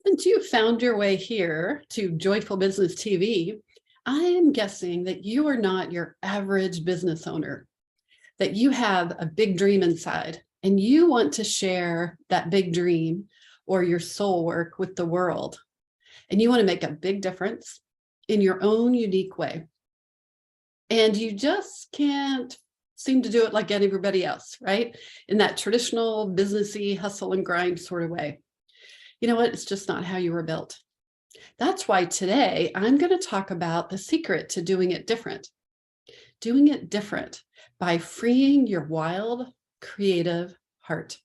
Since you found your way here to Joyful Business TV, I am guessing that you are not your average business owner, that you have a big dream inside and you want to share that big dream or your soul work with the world. And you want to make a big difference in your own unique way. And you just can't seem to do it like everybody else, right? In that traditional businessy hustle and grind sort of way. You know what? It's just not how you were built. That's why today I'm going to talk about the secret to doing it different. Doing it different by freeing your wild, creative heart.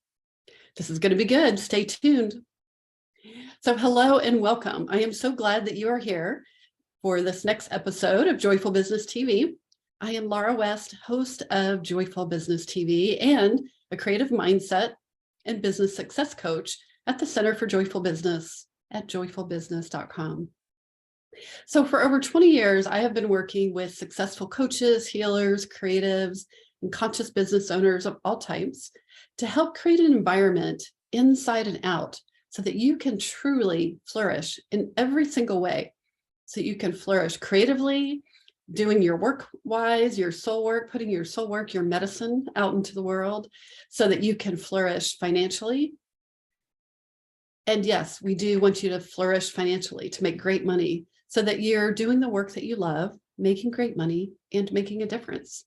This is going to be good. Stay tuned. So hello and welcome. I am so glad that you are here for this next episode of Joyful Business TV. I am Laura West, host of Joyful Business TV and a creative mindset and business success coach at the Center for Joyful Business at joyfulbusiness.com. So for over 20 years, I have been working with successful coaches, healers, creatives, and conscious business owners of all types to help create an environment inside and out so that you can truly flourish in every single way. So you can flourish creatively, doing your work wise, your soul work, putting your soul work, your medicine out into the world so that you can flourish financially. And yes, we do want you to flourish financially, to make great money so that you're doing the work that you love, making great money and making a difference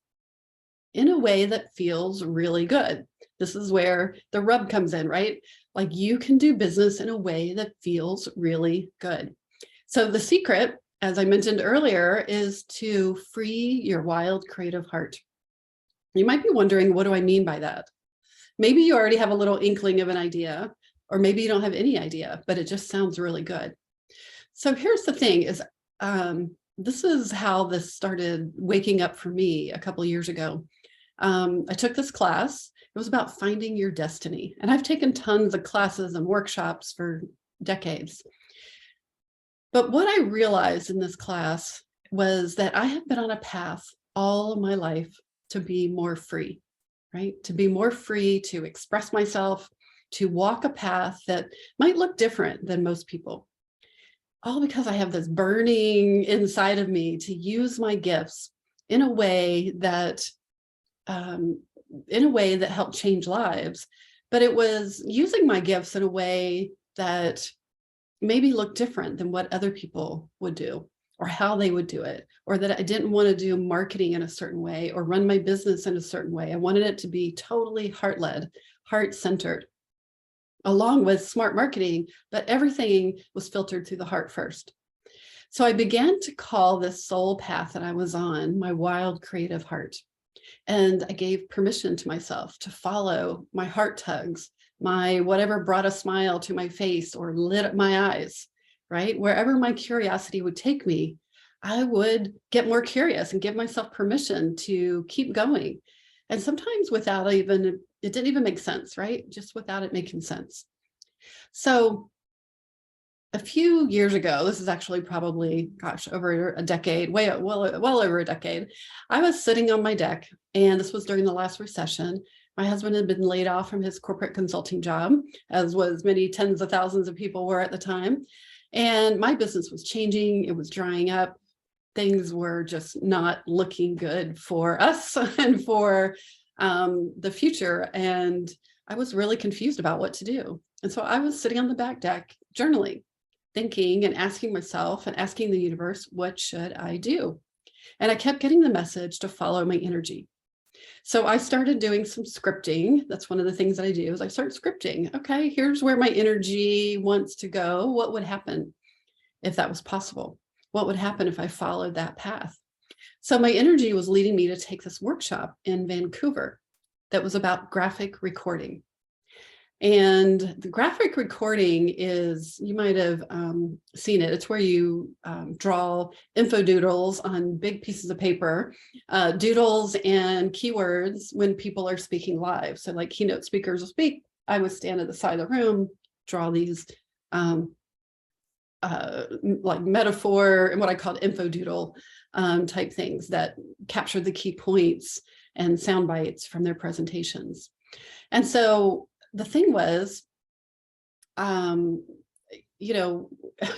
in a way that feels really good. This is where the rub comes in, right? Like you can do business in a way that feels really good. So the secret, as I mentioned earlier, is to free your wild, creative heart. You might be wondering, what do I mean by that? Maybe you already have a little inkling of an idea, or maybe you don't have any idea, but it just sounds really good. So here's the thing is, this is how this started waking up for me a couple of years ago. I took this class. It was about finding your destiny. And I've taken tons of classes and workshops for decades. But what I realized in this class was that I have been on a path all my life to be more free, right? To be more free, to express myself, to walk a path that might look different than most people. All because I have this burning inside of me to use my gifts in a way that helped change lives. But it was using my gifts in a way that maybe looked different than what other people would do or how they would do it, or that I didn't want to do marketing in a certain way or run my business in a certain way. I wanted it to be totally heart-led, heart-centered, along with smart marketing, but everything was filtered through the heart first. So I began to call this soul path that I was on my wild, creative heart. And I gave permission to myself to follow my heart tugs, my whatever brought a smile to my face or lit up my eyes, right? Wherever my curiosity would take me, I would get more curious and give myself permission to keep going. And sometimes without even, it didn't even make sense, right? Just without it making sense. So a few years ago, this is actually probably, gosh, over a decade, well over a decade, I was sitting on my deck, and this was during the last recession. My husband had been laid off from his corporate consulting job, as was many tens of thousands of people were at the time. And my business was changing, it was drying up. Things were just not looking good for us and for the future. And I was really confused about what to do. And so I was sitting on the back deck, journaling, thinking and asking myself and asking the universe, what should I do? And I kept getting the message to follow my energy. So I started doing some scripting. That's one of the things that I do is I start scripting. Okay, here's where my energy wants to go. What would happen if that was possible? What would happen if I followed that path? So my energy was leading me to take this workshop in Vancouver that was about graphic recording. And the graphic recording is, you might have seen it. It's where you draw info doodles on big pieces of paper, doodles and keywords when people are speaking live. So like keynote speakers will speak, I would stand at the side of the room, draw these like metaphor and what I called info doodle type things that captured the key points and sound bites from their presentations. And so the thing was, you know,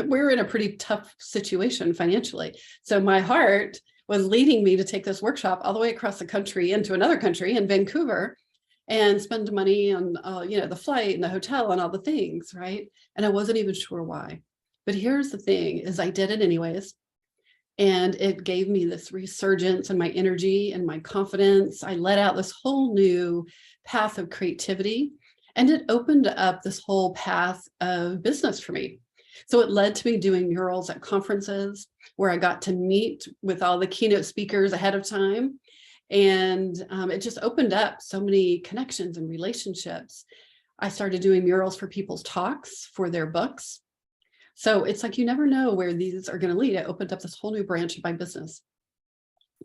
we're in a pretty tough situation financially. So my heart was leading me to take this workshop all the way across the country into another country in Vancouver and spend money on, you know, the flight and the hotel and all the things, right? And I wasn't even sure why. But here's the thing is I did it anyways. And it gave me this resurgence in my energy and my confidence. I let out this whole new path of creativity, and it opened up this whole path of business for me. So it led to me doing murals at conferences where I got to meet with all the keynote speakers ahead of time. And it just opened up so many connections and relationships. I started doing murals for people's talks, for their books. So it's like, you never know where these are going to lead. It opened up this whole new branch of my business.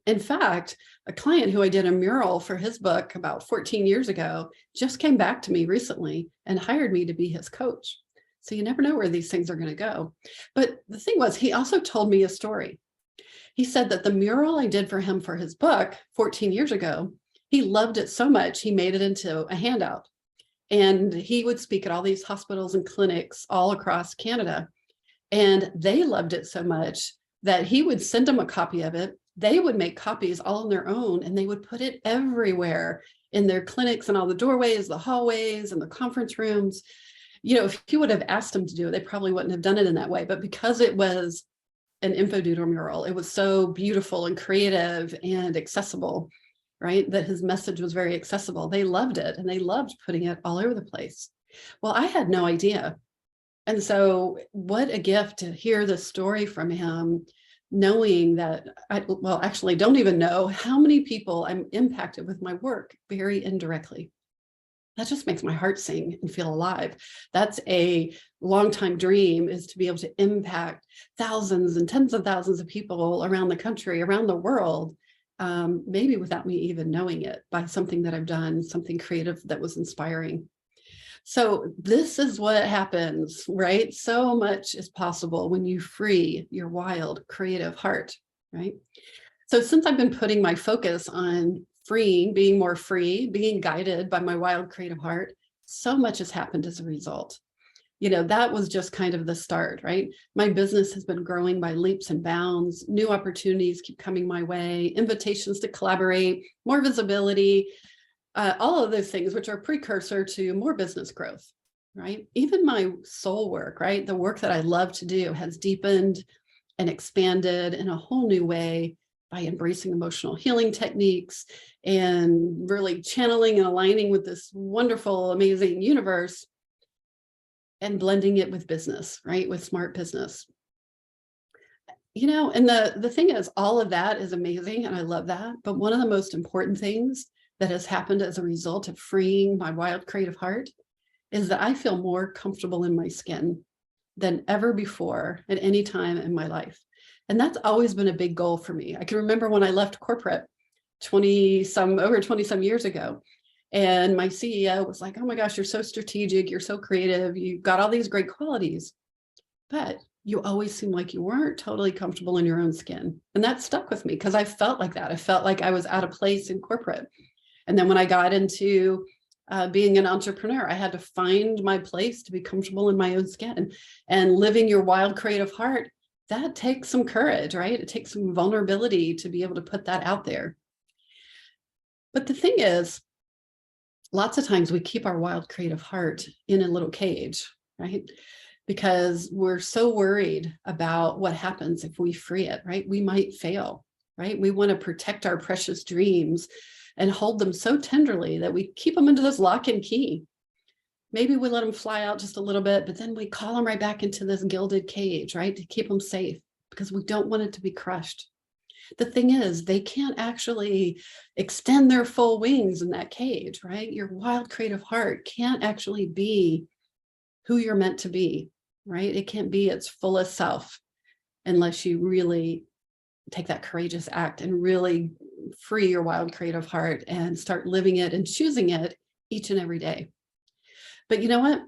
In fact, a client who I did a mural for his book about 14 years ago just came back to me recently and hired me to be his coach. So you never know where these things are going to go. But the thing was, he also told me a story. He said that the mural I did for him for his book 14 years ago, he loved it so much, he made it into a handout. And he would speak at all these hospitals and clinics all across Canada. And they loved it so much that he would send them a copy of it. They would make copies all on their own, and they would put it everywhere in their clinics and all the doorways, the hallways, and the conference rooms. You know, if you would have asked them to do it, they probably wouldn't have done it in that way. But because it was an infodoodle mural, it was so beautiful and creative and accessible, right? That his message was very accessible. They loved it, and they loved putting it all over the place. Well, I had no idea. And so what a gift to hear this story from him, knowing that well, actually don't even know how many people I'm impacted with my work very indirectly. That just makes my heart sing and feel alive. That's a longtime dream, is to be able to impact thousands and tens of thousands of people around the country, around the world, maybe without me even knowing it, by something that I've done, something creative that was inspiring. So this is what happens, right? So much is possible when you free your wild, creative heart, right? So since I've been putting my focus on freeing, being more free, being guided by my wild, creative heart, so much has happened as a result. You know, that was just kind of the start, right? My business has been growing by leaps and bounds. New opportunities keep coming my way, invitations to collaborate, more visibility, all of those things, which are precursor to more business growth, right? Even my soul work, right? The work that I love to do has deepened and expanded in a whole new way by embracing emotional healing techniques and really channeling and aligning with this wonderful, amazing universe and blending it with business, right? With smart business. You know, and the thing is, all of that is amazing and I love that. But one of the most important things that has happened as a result of freeing my wild, creative heart is that I feel more comfortable in my skin than ever before at any time in my life. And that's always been a big goal for me. I can remember when I left corporate over 20 some years ago, and my CEO was like, oh my gosh, you're so strategic, you're so creative, you've got all these great qualities, but you always seem like you weren't totally comfortable in your own skin. And that stuck with me because I felt like that. I felt like I was out of place in corporate. And then when I got into being an entrepreneur, I had to find my place to be comfortable in my own skin. And living your wild, creative heart, that takes some courage, right? It takes some vulnerability to be able to put that out there. But the thing is, lots of times we keep our wild, creative heart in a little cage, right? Because we're so worried about what happens if we free it, right? We might fail, right? We want to protect our precious dreams and hold them so tenderly that we keep them into this lock and key. Maybe we let them fly out just a little bit, but then we call them right back into this gilded cage, right? To keep them safe because we don't want it to be crushed. The thing is, they can't actually extend their full wings in that cage, right? Your wild, creative heart can't actually be who you're meant to be, right? It can't be its fullest self unless you really take that courageous act and really free your wild, creative heart and start living it and choosing it each and every day. But you know what?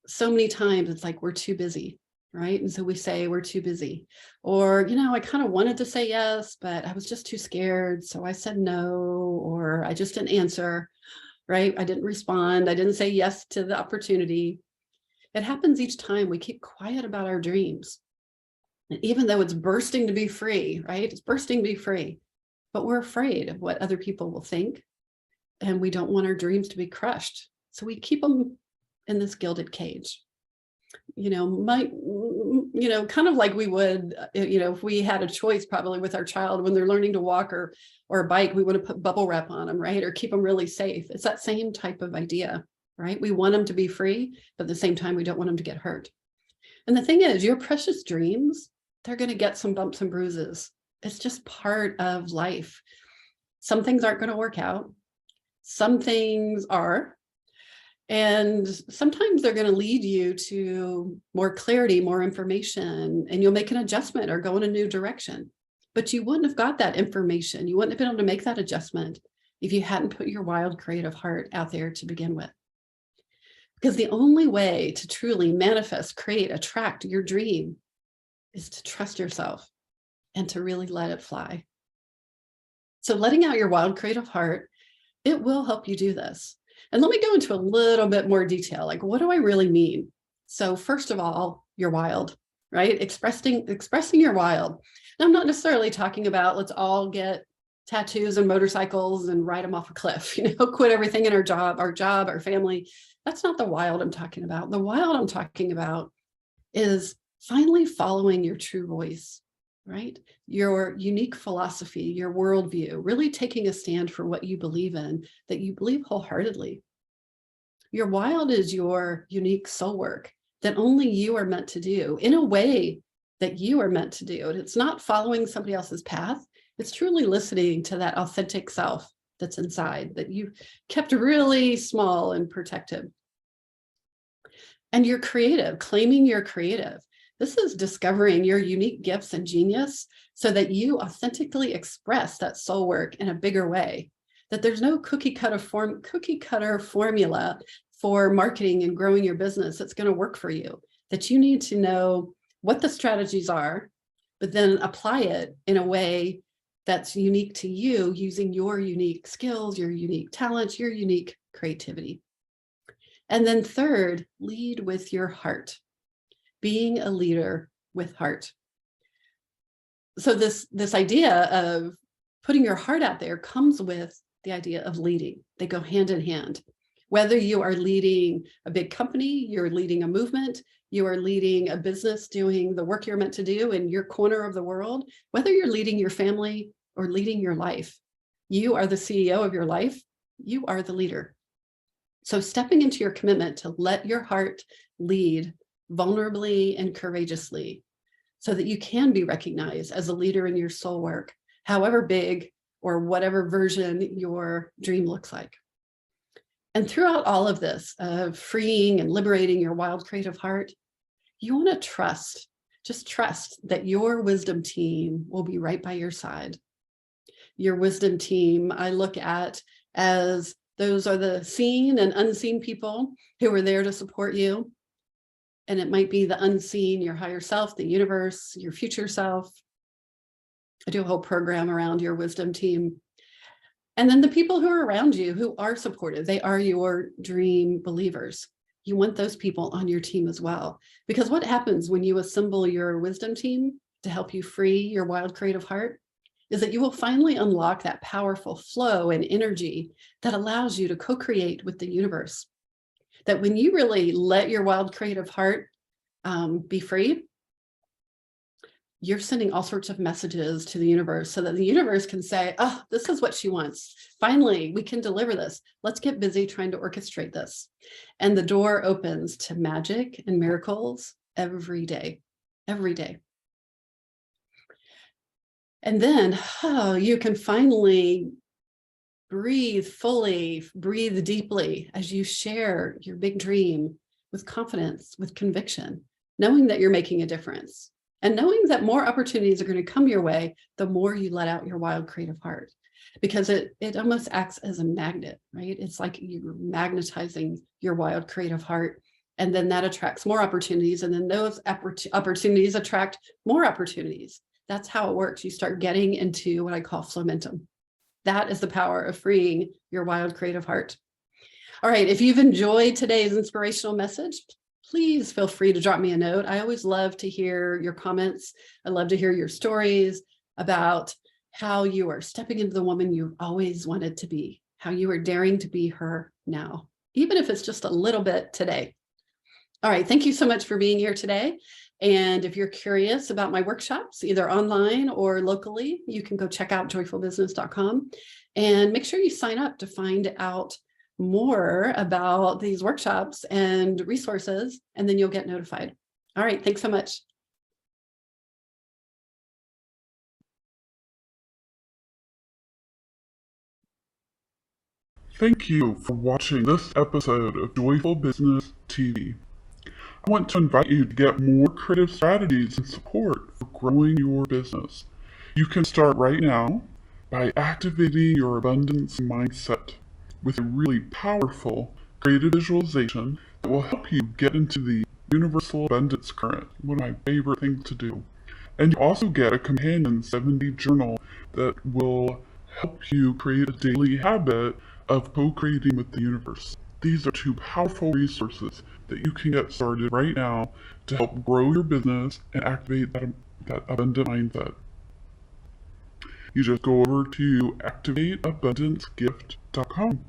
So many times it's like we're too busy, right? And so we say we're too busy. Or, you know, I kind of wanted to say yes, but I was just too scared. So I said no, or I just didn't answer, right? I didn't respond. I didn't say yes to the opportunity. It happens each time we keep quiet about our dreams. And even though it's bursting to be free, right? It's bursting to be free, but we're afraid of what other people will think. And we don't want our dreams to be crushed. So we keep them in this gilded cage. Kind of like we would, if we had a choice probably with our child when they're learning to walk or a bike, we want to put bubble wrap on them, right? Or keep them really safe. It's that same type of idea, right? We want them to be free, but at the same time, we don't want them to get hurt. And the thing is, your precious dreams, they're going to get some bumps and bruises. It's just part of life. Some things aren't going to work out. Some things are. And sometimes they're going to lead you to more clarity, more information, and you'll make an adjustment or go in a new direction. But you wouldn't have got that information. You wouldn't have been able to make that adjustment if you hadn't put your wild, creative heart out there to begin with. Because the only way to truly manifest, create, attract your dream is to trust yourself and to really let it fly. So letting out your wild, creative heart, it will help you do this. And let me go into a little bit more detail. Like, what do I really mean? So first of all, you're wild, right? Expressing your wild. Now, I'm not necessarily talking about let's all get tattoos and motorcycles and ride them off a cliff, quit everything in our job, our family. That's not the wild I'm talking about. The wild I'm talking about is finally following your true voice, right? Your unique philosophy, your worldview, really taking a stand for what you believe in, that you believe wholeheartedly. Your wild is your unique soul work that only you are meant to do in a way that you are meant to do. And it's not following somebody else's path. It's truly listening to that authentic self that's inside, that you kept really small and protected. And you're creative, claiming you're creative. This is discovering your unique gifts and genius so that you authentically express that soul work in a bigger way, that there's no cookie cutter formula for marketing and growing your business that's going to work for you, that you need to know what the strategies are, but then apply it in a way that's unique to you using your unique skills, your unique talents, your unique creativity. And then third, lead with your heart. Being a leader with heart. So this idea of putting your heart out there comes with the idea of leading. They go hand in hand. Whether you are leading a big company, you're leading a movement, you are leading a business doing the work you're meant to do in your corner of the world, whether you're leading your family or leading your life, you are the CEO of your life, you are the leader. So stepping into your commitment to let your heart lead vulnerably and courageously so that you can be recognized as a leader in your soul work, however big or whatever version your dream looks like. And throughout all of this, freeing and liberating your wild, creative heart, you want to trust, just trust that your wisdom team will be right by your side. Your wisdom team, I look at as those are the seen and unseen people who are there to support you. And it might be the unseen, your higher self, the universe, your future self. I do a whole program around your wisdom team. And then the people who are around you who are supportive, they are your dream believers. You want those people on your team as well. Because what happens when you assemble your wisdom team to help you free your wild, creative heart is that you will finally unlock that powerful flow and energy that allows you to co-create with the universe. That when you really let your wild, creative heart be free, you're sending all sorts of messages to the universe so that the universe can say, oh, this is what she wants. Finally, we can deliver this. Let's get busy trying to orchestrate this. And the door opens to magic and miracles every day, every day. And then you can finally breathe fully, breathe deeply as you share your big dream with confidence, with conviction, knowing that you're making a difference. And knowing that more opportunities are going to come your way, the more you let out your wild, creative heart, because it almost acts as a magnet, right? It's like you're magnetizing your wild, creative heart, and then that attracts more opportunities. And then those opportunities attract more opportunities. That's how it works. You start getting into what I call flowmentum. That is the power of freeing your wild, creative heart. All right. If you've enjoyed today's inspirational message, please feel free to drop me a note. I always love to hear your comments. I love to hear your stories about how you are stepping into the woman you've always wanted to be, how you are daring to be her now, even if it's just a little bit today. All right, thank you so much for being here today. And if you're curious about my workshops, either online or locally, you can go check out joyfulbusiness.com and make sure you sign up to find out more about these workshops and resources, and then you'll get notified. All right, thanks so much. Thank you for watching this episode of Joyful Business TV. I want to invite you to get more creative strategies and support for growing your business. You can start right now by activating your abundance mindset with a really powerful creative visualization that will help you get into the universal abundance current, one of my favorite things to do. And you also get a companion 70 journal that will help you create a daily habit of co-creating with the universe. These are two powerful resources that you can get started right now to help grow your business and activate that abundant mindset. You just go over to activateabundancegift.com.